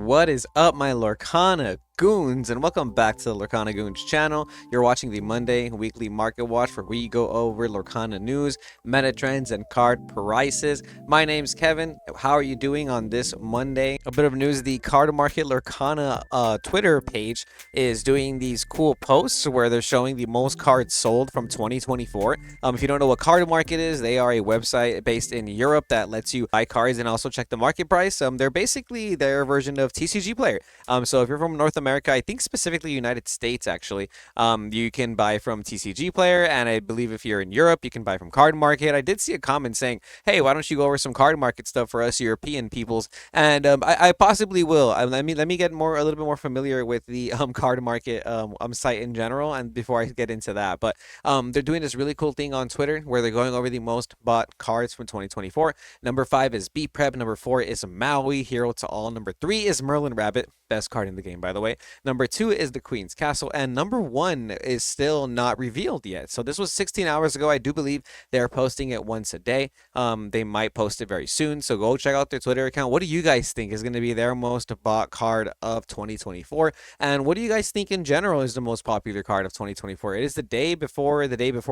What is up, my Lorcana Goons, and welcome back to the Lorcana Goons channel. You're watching the Monday weekly market watch where we go over Lorcana news, meta trends, and card prices. My name's Kevin. How are you doing on this Monday? A bit of news: the card market Lorcana Twitter page is doing these cool posts where they're showing the most cards sold from 2024. If you don't know what card market is, they are a website based in Europe that lets you buy cards and also check the market price. They're basically their version of TCG Player. So if you're from North America, I think specifically United States actually, you can buy from TCG Player, and I believe if you're in Europe, you can buy from Card Market. I did see a comment saying, "Hey, why don't you go over some Card Market stuff for us European peoples?" And I possibly will. Let me get a little bit more familiar with the Card Market site in general, and before I get into that, but they're doing this really cool thing on Twitter where they're going over the most bought cards from 2024. Number 5 is B Prep. Number 4 is Maui, Hero to All. Number 3 is Merlin Rabbit, best card in the game, by the way. Number 2 is the Queen's Castle, and number 1 is still not revealed yet. So this was 16 hours ago. I do believe they're posting it once a day. They might post it very soon, so go check out their Twitter account. What do you guys think is going to be their most bought card of 2024? And what do you guys think in general is the most popular card of 2024? It is the day before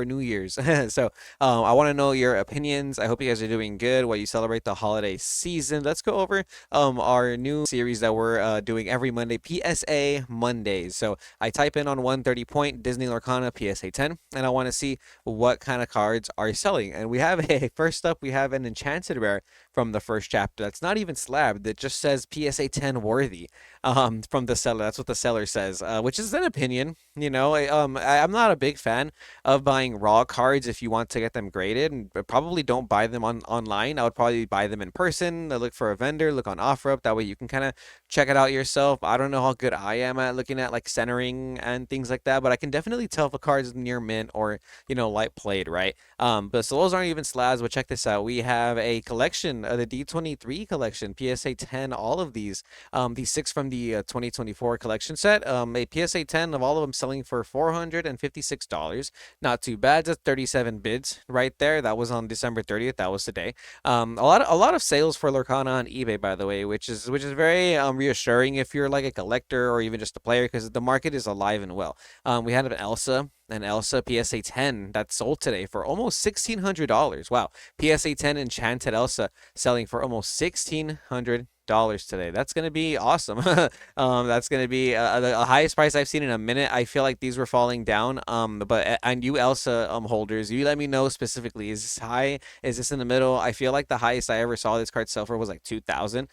New Year's. So I want to know your opinions. I hope you guys are doing good while you celebrate the holiday season. Let's go over our new series that we're doing every Monday, PSA Mondays. So I type in on 130 point Disney Lorcana PSA 10, and I want to see what kind of cards are selling. And we have first up, we have an Enchanted Rare from the first chapter that's not even slabbed. It just says PSA 10 worthy from the seller. That's what the seller says, which is an opinion. You know, I'm not a big fan of buying raw cards if you want to get them graded, and probably don't buy them online. I would probably buy them in person. Look for a vendor, look on OfferUp. That way you can kind of check it out yourself. I don't know how good I am at looking at like centering and things like that, but I can definitely tell if a card is near mint or, you know, light played, right? But so those aren't even slabs. But check this out. We have a collection, the D23 collection, PSA 10. All of these 6 from the 2024 collection set. A PSA 10 of all of them selling for $456. Not too bad. That's 37 bids right there. That was on December 30th. That was today. A lot of sales for Lorcana on eBay, by the way, which is very reassuring if you're like a collector or even just a player, because the market is alive and well. We had an Elsa PSA 10 that sold today for almost $1,600. Wow. PSA 10 Enchanted Elsa selling for almost $1,600 today. That's going to be awesome. That's going to be the highest price I've seen in a minute. I feel like these were falling down. But and you Elsa holders, you let me know specifically. Is this high? Is this in the middle? I feel like the highest I ever saw this card sell for was like 2,000.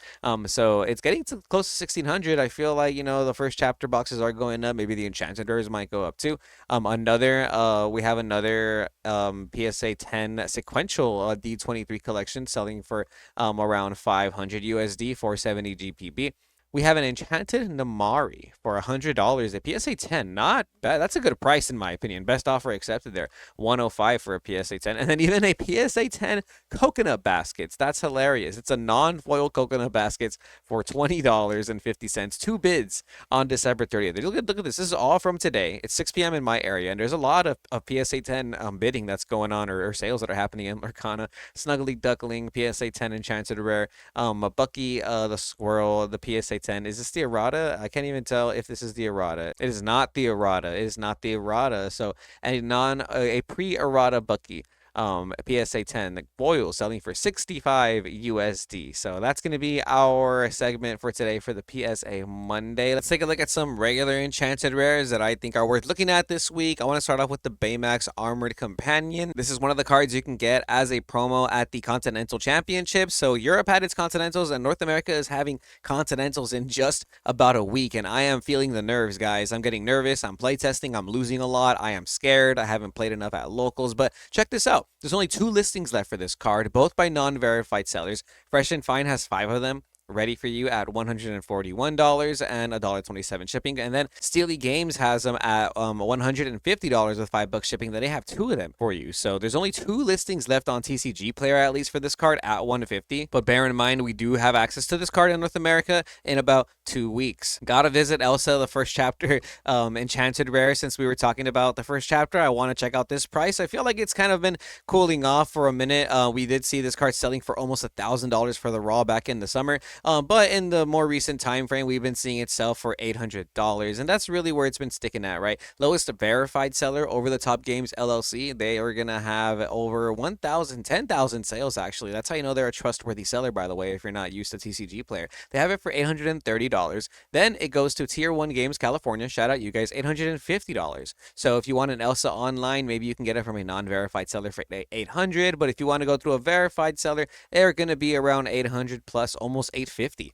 So it's getting to close to 1,600. I feel like, you know, the first chapter boxes are going up. Maybe the Enchanted Rares might go up too. We have another PSA 10 sequential D23 collection selling for around 500 USD, 470 GPB. We have an Enchanted Namari for $100, a PSA 10. Not bad. That's a good price in my opinion. Best offer accepted there. 105 for a PSA 10. And then even a PSA 10 coconut baskets. That's hilarious. It's a non-foil coconut baskets for $20.50. 2 bids on December 30th. Look at this. This is all from today. It's 6 p.m. in my area, and there's a lot of PSA 10 bidding that's going on, or sales that are happening in Lorcana. Snuggly Duckling, PSA 10 Enchanted Rare. A Bucky the Squirrel, the PSA 10. Is this the errata? I can't even tell if this is the errata. It is not the errata. It is not the errata. So a pre-errata Bucky. PSA 10, the foil selling for 65 USD. So that's going to be our segment for today for the PSA Monday. Let's take a look at some regular Enchanted Rares that I think are worth looking at this week. I want to start off with the Baymax Armored Companion. This is one of the cards you can get as a promo at the Continental Championship. So Europe had its Continentals and North America is having Continentals in just about a week. And I am feeling the nerves, guys. I'm getting nervous. I'm playtesting. I'm losing a lot. I am scared. I haven't played enough at locals. But check this out. There's only 2 listings left for this card, both by non-verified sellers. Fresh and Fine has 5 of them ready for you at $141 and $1.27 shipping. And then Steely Games has them at $150 with $5 shipping. Then they have 2 of them for you. So there's only 2 listings left on TCG Player, at least for this card, at $150. But bear in mind, we do have access to this card in North America in about 2 weeks. Gotta visit Elsa, the first chapter, Enchanted Rares. Since we were talking about the first chapter, I want to check out this price. I feel like it's kind of been cooling off for a minute. We did see this card selling for almost $1,000 for the raw back in the summer, but in the more recent time frame, we've been seeing it sell for $800, and that's really where it's been sticking at, right? Lowest verified seller, Over the Top Games LLC. They are gonna have over 1,000, 10,000 sales actually. That's how you know they're a trustworthy seller, by the way, if you're not used to TCG Player. They have it for $830. Then it goes to Tier 1 Games California. Shout out you guys, $850. So if you want an Elsa online, maybe you can get it from a non-verified seller for $800. But if you want to go through a verified seller, they're going to be around $800 plus, almost $850.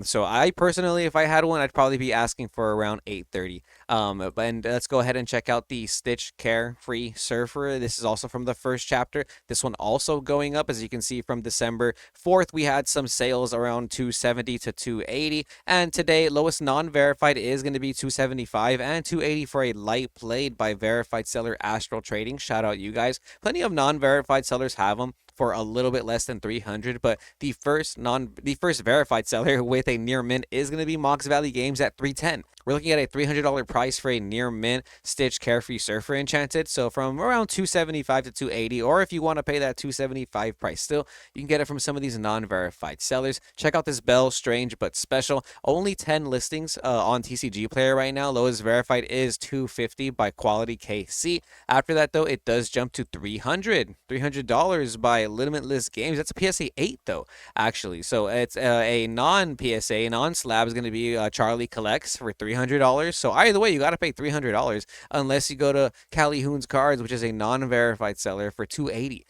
So I personally, if I had one, I'd probably be asking for around $830. And let's go ahead and check out the Stitch Carefree Surfer. This is also from the first chapter. This one also going up, as you can see from December 4th. We had some sales around 270 to 280, and today lowest non-verified is going to be 275 and 280 for a light played by verified seller Astral Trading. Shout out you guys. Plenty of non-verified sellers have them for a little bit less than 300, but the first verified seller with a near mint is going to be Mox Valley Games at 310. We're looking at a $300 price for a near mint Stitch Carefree Surfer Enchanted. So from around 275 to 280, or if you want to pay that 275 price still, you can get it from some of these non-verified sellers. Check out this Bell, strange but special. Only 10 listings on TCG Player right now. Lowest verified is 250 by Quality KC. After that though, it does jump to $300 by Limitless Games. That's a PSA 8 though, actually. So it's a non-PSA, non-slab is going to be Charlie Collects for $300. So either way, you got to pay $300 unless you go to Cali Hoons Cards, which is a non-verified seller, for $280.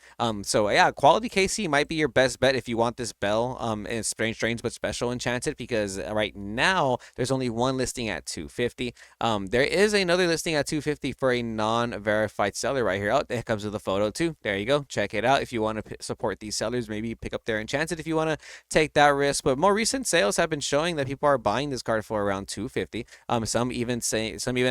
So yeah, Quality KC might be your best bet if you want this Bell and strange but special Enchanted, because right now there's only one listing at $250. There is another listing at $250 for a non-verified seller right here. Oh, it comes with a photo too. There you go. Check it out if you want to support these sellers. Maybe pick up their Enchanted if you want to take that risk. But more recent sales have been showing that people are buying this card for around $250. Some even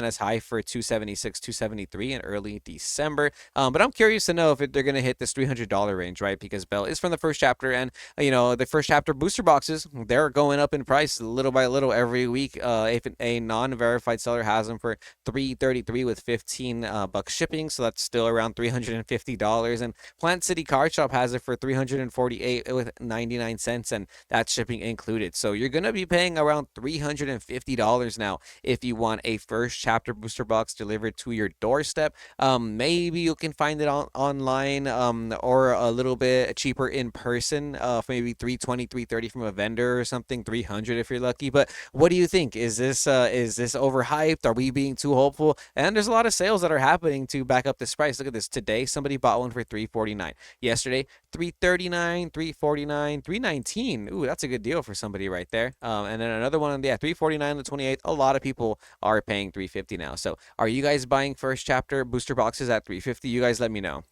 as high for $276, $273 in early December. But I'm curious to know if they're going to hit this $300 range, right? Because Bell is from the first chapter, and the first chapter booster boxes, they're going up in price little by little every week. If a non-verified seller has them for $333 with $15 shipping, so that's still around $350. And Plant City Card Shop has it for $348 with 99 cents, and that's shipping included. So you're gonna be paying around $350 now if you want a first chapter booster box delivered to your doorstep. Maybe you can find it online, or a little bit cheaper in person, for maybe $320, $330 from a vendor or something, $300 if you're lucky. But what do you think? Is this overhyped? Are we being too hopeful? And there's a lot of sales that are happening to back up this price. Look at this. Today, somebody bought one for $349. Yesterday, $339, $349, $319. Ooh, that's a good deal for somebody right there. And then another one, yeah, $349 on the 28th. A lot of people are paying $350 now. So are you guys buying first chapter booster boxes at $350? You guys let me know.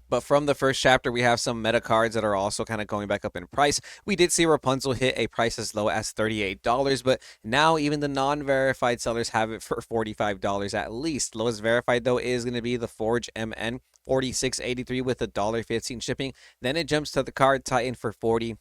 But from the first chapter, we have some meta cards that are also kind of going back up in price. We did see Rapunzel hit a price as low as $38, but now even the non-verified sellers have it for $45 at least. Lowest verified, though, is going to be the Forge MN, $46.83 with $1.15 shipping. Then it jumps to the Card Titan for $48.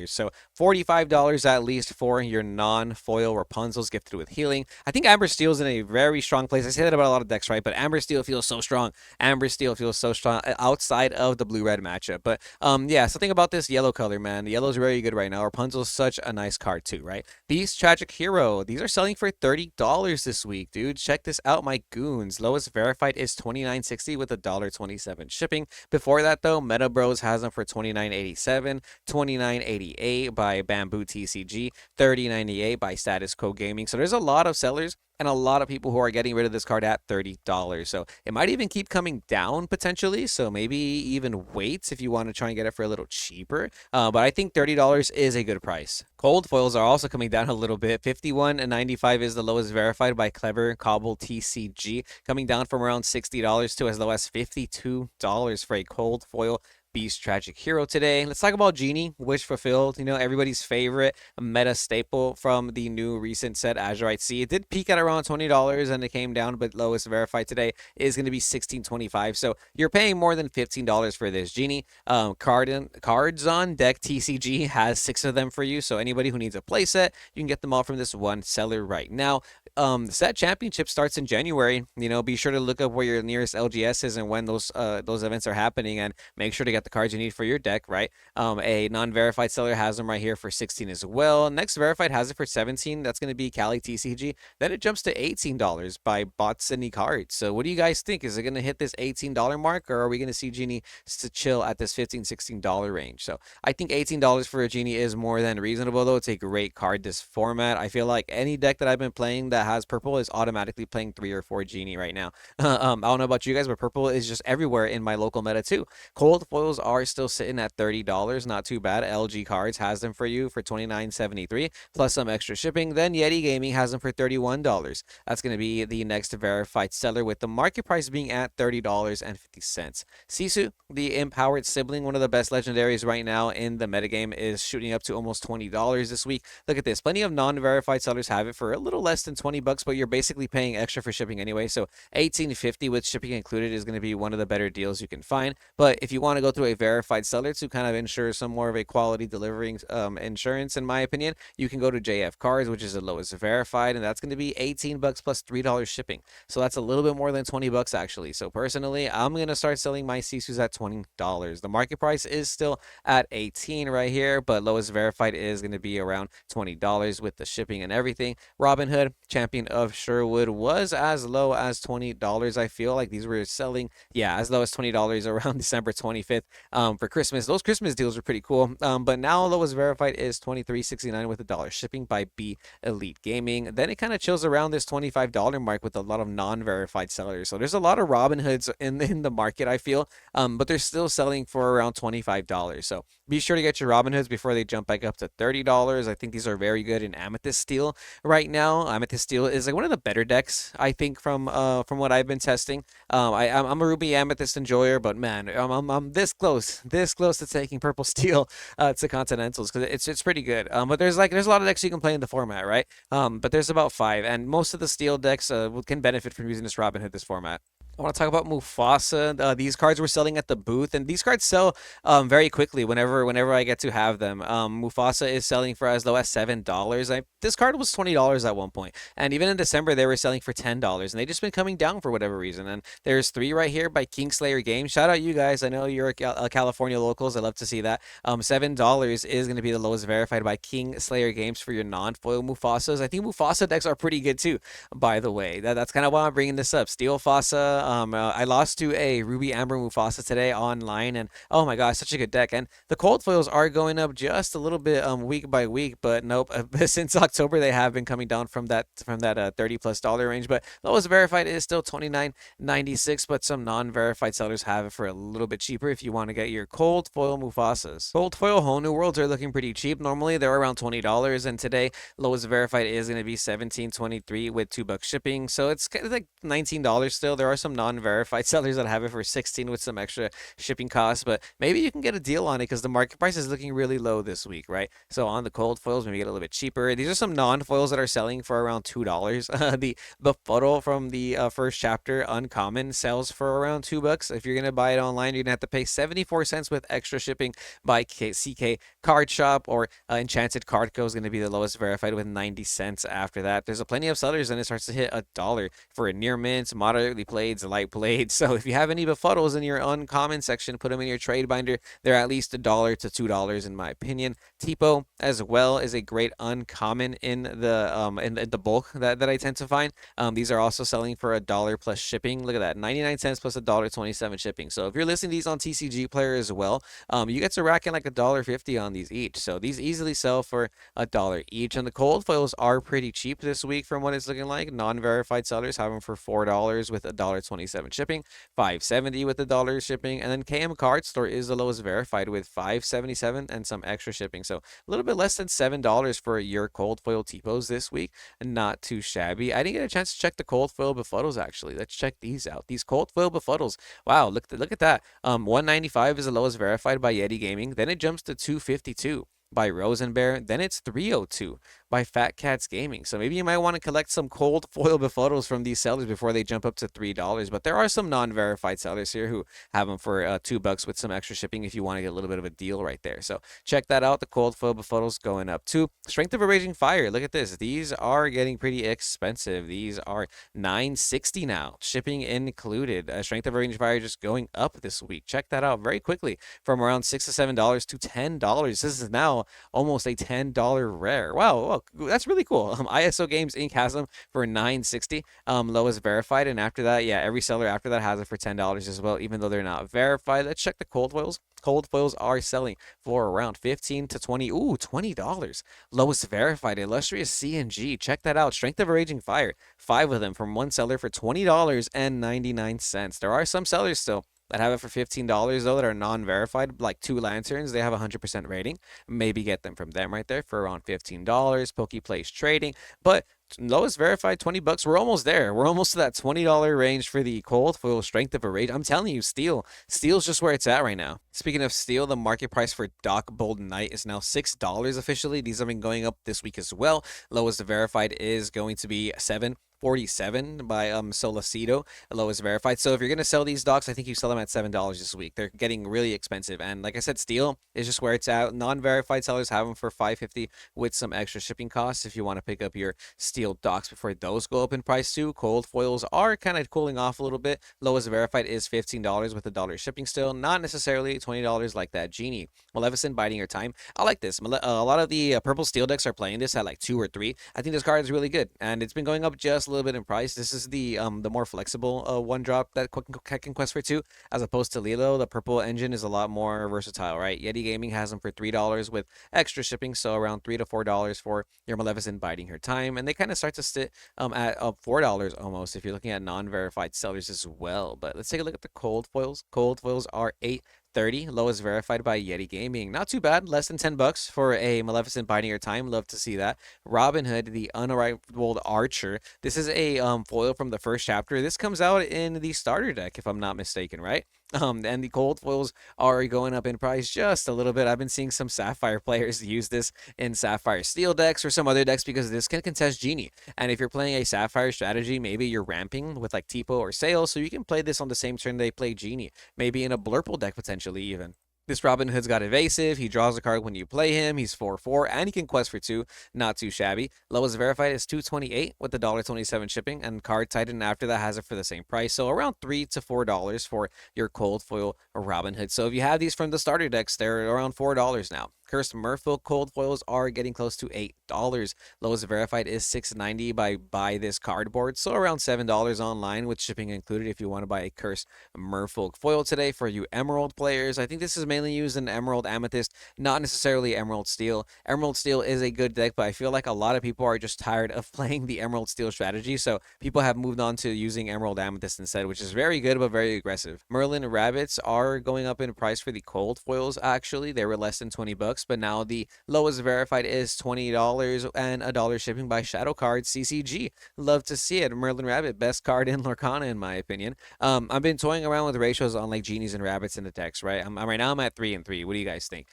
So $45 at least for your non-foil Rapunzels gifted with healing. I think Amber Steel's in a very strong place. I say that about a lot of decks, right? But Amber Steel feels so strong. Amber Steel feels so strong outside of the blue-red matchup. But yeah, something about this yellow color, man. The yellow's very good right now. Rapunzel's such a nice card too, right? Beast Tragic Hero. These are selling for $30 this week, dude. Check this out, my goons. Lowest verified is $29.60 with $1.27 shipping. Before that, though, Meta Bros has them for $29.87, $29.88 by Bamboo TCG, $30.98 by Status Quo Gaming. So there's a lot of sellers and a lot of people who are getting rid of this card at $30. So it might even keep coming down potentially. So maybe even wait if you want to try and get it for a little cheaper. But I think $30 is a good price. Cold foils are also coming down a little bit. $51.95 is the lowest verified by Clever Cobble TCG, coming down from around $60 to as low as $52 for a cold foil Beast Tragic Hero today. Let's talk about Genie, Wish Fulfilled. You know, everybody's favorite meta staple from the new recent set, Azurite Sea. It did peak at around $20 and it came down, but lowest verified today is going to be $16.25. So you're paying more than $15 for this Genie. Cards on deck TCG has 6 of them for you. So anybody who needs a playset, you can get them all from this one seller right now. The set championship starts in January. You know, be sure to look up where your nearest LGS is and when those events are happening, and make sure to get the cards you need for your deck, right? A non-verified seller has them right here for 16 as well. Next verified has it for 17. That's going to be Cali TCG. Then it jumps to $18 by Bots Any Cards. So what do you guys think? Is it going to hit this $18 mark, or are we going to see Genie to chill at this $15, $16 range? So I think $18 for a Genie is more than reasonable, though. It's a great card this format. I feel like any deck that I've been playing that has purple is automatically playing 3 or 4 Genie right now. I don't know about you guys, but purple is just everywhere in my local meta too. Cold foils are still sitting at $30. Not too bad. LG Cards has them for you for $29.73 plus some extra shipping. Then Yeti Gaming has them for $31. That's going to be the next verified seller, with the market price being at $30.50. Sisu, the empowered sibling, one of the best legendaries right now in the metagame, is shooting up to almost $20 this week. Look at this. Plenty of non-verified sellers have it for a little less than $20, but you're basically paying extra for shipping anyway. So $18.50 with shipping included is going to be one of the better deals you can find. But if you want to go through a verified seller to kind of ensure some more of a quality delivering insurance, in my opinion, you can go to JF Cards, which is the lowest verified, and that's going to be $18 plus $3 shipping. So that's a little bit more than $20 actually. So personally, I'm going to start selling my Sisus at $20. The market price is still at 18 right here, but lowest verified is going to be around $20 with the shipping and everything. Robin Hood, Champion of Sherwood, was as low as $20. I feel like these were selling, yeah, as low as $20 around December 25th for Christmas. Those Christmas deals were pretty cool. But now lowest verified is $23.69 with $1 shipping by B Elite Gaming. Then it kind of chills around this $25 mark with a lot of non-verified sellers. So there's a lot of Robin Hoods in the market, I feel, but they're still selling for around $25. So be sure to get your Robin Hoods before they jump back up to $30. I think these are very good in Amethyst Steel right now. Amethyst Steel is like one of the better decks, I think, from what I've been testing. I'm a Ruby Amethyst enjoyer, but man, I'm this close to taking Purple Steel to Continentals, because it's pretty good. But there's a lot of decks you can play in the format, right? But there's about 5, and most of the Steel decks can benefit from using this Robin Hood this format. I want to talk about Mufasa. These cards were selling at the booth, and these cards sell very quickly whenever I get to have them. Mufasa is selling for as low as $7. This card was $20 at one point, and even in December they were selling for $10, and they just been coming down for whatever reason. And there's 3 right here by Kingslayer Games. Shout out you guys. I know you're California locals. I love to see that. $7 is going to be the lowest verified by Kingslayer Games for your non-foil Mufasas. I think Mufasa decks are pretty good too, by the way. That's kind of why I'm bringing this up. Steel Fasa. I lost to a Ruby Amber Mufasa today online, and oh my gosh, such a good deck. And the cold foils are going up just a little bit week by week, but nope, since October they have been coming down from that $30+ range. But lowest verified is still $29.96, but some non-verified sellers have it for a little bit cheaper if you want to get your cold foil Mufasas. Cold foil Whole New Worlds are looking pretty cheap. Normally they're around $20, and today lowest verified is going to be $17.23 with $2 shipping. So it's kind of like $19 still. There are some non-verified sellers that have it for 16 with some extra shipping costs, but maybe you can get a deal on it because the market price is looking really low this week, right? So on the cold foils, maybe get a little bit cheaper. These are some non-foils that are selling for around $2. The photo from the first chapter uncommon sells for around $2. If you're gonna buy it online, you're gonna have to pay 74 cents with extra shipping by CK Card Shop, or Enchanted Card Co is gonna be the lowest verified with 90 cents after that. There's a plenty of sellers, and it starts to hit $1 for a near mint, moderately played, light played. So if you have any befuddles in your uncommon section, put them in your trade binder. They're at least $1 to $2 in my opinion. Tipo as well is a great uncommon in the bulk that I tend to find. These are also selling for $1 plus shipping. Look at that, 99 cents plus $1.27 shipping. So if you're listing these on TCG Player as well, you get to rack in like $1.50 on these each. So these easily sell for $1 each. And the cold foils are pretty cheap this week from what it's looking like. Non-verified sellers have them for $4 with $1.20 $1.27 shipping, $5.70 with the dollar shipping, and then KM Card Store is the lowest verified with $5.77 and some extra shipping. So a little bit less than $7 for your cold foil T-pose this week. Not too shabby. I didn't get a chance to check the cold foil befuddles actually. Let's check these out. These cold foil befuddles. Wow, look at that. 195 is the lowest verified by Yeti Gaming. Then it jumps to 252 by Rosenbear. Then it's 302 by Fat Cats Gaming. So maybe you might want to collect some cold foil befuddles from these sellers before they jump up to $3. But there are some non-verified sellers here who have them for $2 with some extra shipping if you want to get a little bit of a deal right there. So check that out. The cold foil befuddles going up too. Strength of a Raging Fire. Look at this. These are getting pretty expensive. These are $9.60 now, shipping included. Strength of a Raging Fire just going up this week. Check that out very quickly from around $6 to $7 to $10. This is now almost a $10 rare. Wow, that's really cool. ISO Games Inc. has them for $9.60, lowest verified, and after that, yeah, every seller after that has it for $10 as well, even though they're not verified. Let's check the cold foils. Cold foils are selling for around $15 to $20. Lowest verified, Illustrious CNG. Check that out. Strength of a Raging Fire. 5 of them from one seller for $20.99. There are some sellers still that have it for $15 though that are non-verified, like 2 lanterns. They have 100% rating. Maybe get them from them right there for around $15. PokePlays Trading, but lowest verified $20. We're almost there. We're almost to that $20 range for the cold foil Strength of a Rage. I'm telling you, steel's just where it's at right now. Speaking of steel, the market price for Doc Bold Knight is now $6 officially. These have been going up this week as well. Lowest verified is going to be $7.47 by Solacito, lowest verified. So if you're gonna sell these docs, I think you sell them at $7 this week. They're getting really expensive, and like I said, steel is just where it's at. Non-verified sellers have them for $5.50 with some extra shipping costs if you want to pick up your steel docs before those go up in price too. Cold foils are kind of cooling off a little bit. Lowest verified is $15 with $1 shipping still, not necessarily $20 like that Genie. Maleficent Biding Your Time. I like this. A lot of the purple steel decks are playing this at like 2 or 3. I think this card is really good, and it's been going up just a little bit in price. This is the more flexible one drop that can quest for 2, as opposed to Lilo. The purple engine is a lot more versatile, right? Yeti Gaming has them for $3 with extra shipping, so around $3 to $4 for your Maleficent Biding Her Time, and they kind of start to sit at $4 almost if you're looking at non-verified sellers as well. But let's take a look at the cold foils. Cold foils are $8.30, lowest verified by Yeti Gaming. Not too bad, less than $10 for a Maleficent Biding Your Time. Love to see that. Robin Hood, the Unrivaled Archer. This is a foil from the first chapter. This comes out in the starter deck, if I'm not mistaken, right? And the cold foils are going up in price just a little bit. I've been seeing some Sapphire players use this in Sapphire Steel decks or some other decks because this can contest Genie. And if you're playing a Sapphire strategy, maybe you're ramping with like Tipo or Sail, so you can play this on the same turn they play Genie. Maybe in a Blurple deck potentially even. This Robin Hood's got evasive. He draws a card when you play him. He's 4/4, and he can quest for 2. Not too shabby. Lowest verified is $2.28 with the $1.27 shipping, and Card Titan after that has it for the same price. So around $3 to $4 for your cold foil Robin Hood. So if you have these from the starter decks, they're around $4 now. Cursed Merfolk cold foils are getting close to $8. Lowest verified is $6.90 by Buy This Cardboard, so around $7 online with shipping included if you want to buy a Cursed Merfolk foil today. For you Emerald players, I think this is mainly used in Emerald Amethyst, not necessarily Emerald Steel. Emerald Steel is a good deck, but I feel like a lot of people are just tired of playing the Emerald Steel strategy, so people have moved on to using Emerald Amethyst instead, which is very good but very aggressive. Merlin Rabbits are going up in price for the cold foils actually. They were less than $20, but now the lowest verified is $20 and $1 shipping by Shadow Card CCG. Love to see it. Merlin Rabbit, best card in Lorcana in my opinion. I've been toying around with ratios on like Genies and Rabbits in the decks, right? Right now I'm at 3-3. What do you guys think?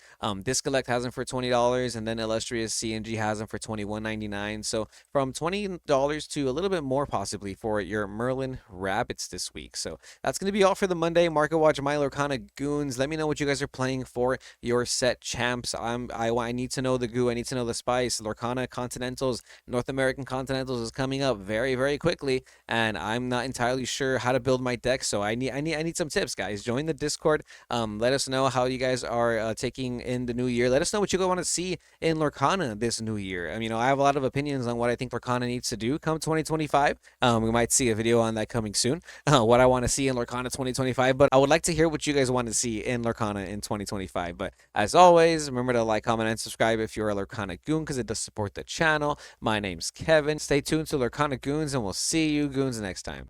Discollect has them for $20, and then Illustrious CNG has them for $21.99. So from $20 to a little bit more possibly for your Merlin Rabbits this week. So that's going to be all for the Monday Market Watch My Lorcana Goons. Let me know what you guys are playing for your set champs. I need to know the goo. I need to know the spice. Lorcana Continentals, North American Continentals is coming up very, very quickly, and I'm not entirely sure how to build my deck. So I need some tips, guys. Join the Discord. Let us know how you guys are taking in the new year. Let us know what you guys want to see in Lorcana this new year. I mean, I have a lot of opinions on what I think Lorcana needs to do come 2025. We might see a video on that coming soon. What I want to see in Lorcana 2025, but I would like to hear what you guys want to see in Lorcana in 2025. But as always, remember to like, comment, and subscribe if you're a Lorcana Goon, because it does support the channel. My name's Kevin. Stay tuned to Lorcana Goons, and we'll see you Goons next time.